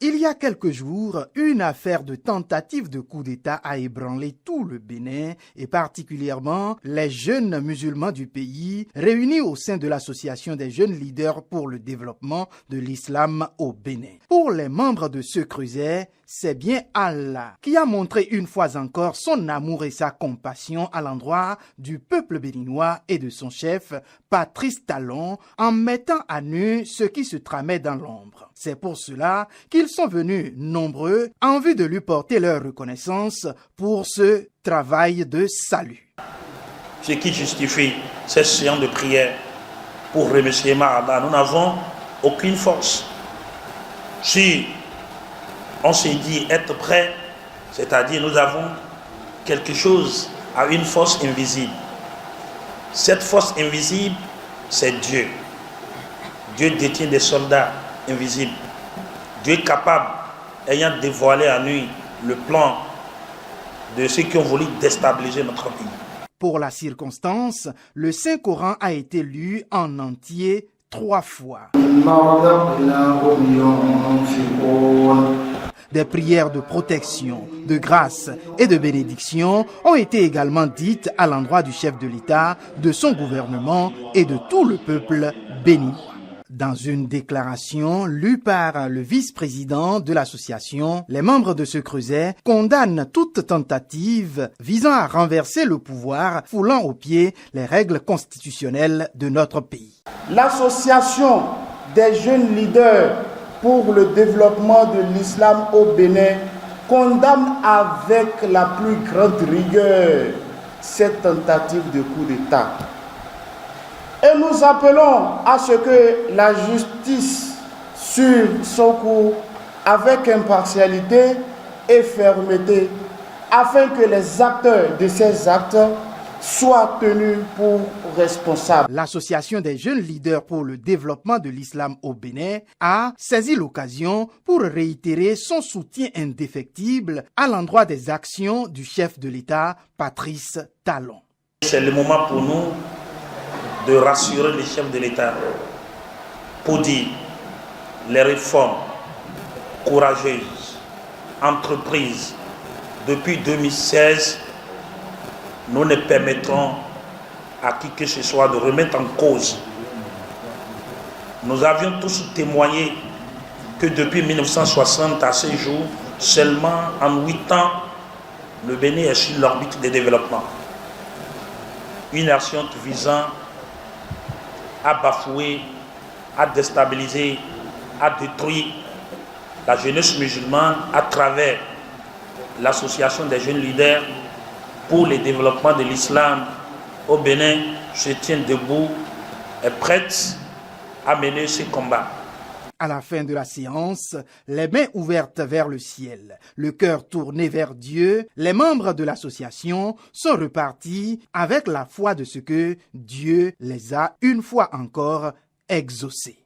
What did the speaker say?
Il y a quelques jours, une affaire de tentative de coup d'État a ébranlé tout le Bénin et particulièrement les jeunes musulmans du pays réunis au sein de l'association des jeunes leaders pour le développement de l'islam au Bénin. Pour les membres de ce creuset, c'est bien Allah qui a montré une fois encore son amour et sa compassion à l'endroit du peuple béninois et de son chef, Patrice Talon, en mettant à nu ce qui se tramait dans l'ombre. C'est pour cela qu'ils sont venus nombreux en vue de lui porter leur reconnaissance pour ce travail de salut. Ce qui justifie cette séance de prière pour remercier Allah, nous n'avons aucune force. Si on s'est dit être prêt, c'est-à-dire nous avons quelque chose à une force invisible. Cette force invisible, c'est Dieu. Dieu détient des soldats invisibles. Dieu est capable, ayant dévoilé à nous le plan de ceux qui ont voulu déstabiliser notre pays. Pour la circonstance, le Saint-Coran a été lu en entier 3 fois. Des prières de protection, de grâce et de bénédiction ont été également dites à l'endroit du chef de l'État, de son gouvernement et de tout le peuple béni. Dans une déclaration lue par le vice-président de l'association, les membres de ce creuset condamnent toute tentative visant à renverser le pouvoir, foulant aux pieds les règles constitutionnelles de notre pays. L'association des jeunes leaders pour le développement de l'islam au Bénin condamne avec la plus grande rigueur cette tentative de coup d'État. Et nous appelons à ce que la justice suive son cours avec impartialité et fermeté, afin que les acteurs de ces actes soient tenus pour responsables. L'association des jeunes leaders pour le développement de l'islam au Bénin a saisi l'occasion pour réitérer son soutien indéfectible à l'endroit des actions du chef de l'État, Patrice Talon. C'est le moment pour nous de rassurer les chefs de l'État pour dire les réformes courageuses entreprises depuis 2016, nous ne permettrons à qui que ce soit de remettre en cause. Nous avions tous témoigné que depuis 1960 à ce jour, seulement en 8 ans, le Bénin est sur l'orbite de développement. Une action visant à bafouer, à déstabiliser, à détruire la jeunesse musulmane à travers l'association des jeunes leaders pour le développement de l'islam au Bénin se tient debout et prête à mener ce combat. À la fin de la séance, les mains ouvertes vers le ciel, le cœur tourné vers Dieu, les membres de l'association sont repartis avec la foi de ce que Dieu les a une fois encore exaucés.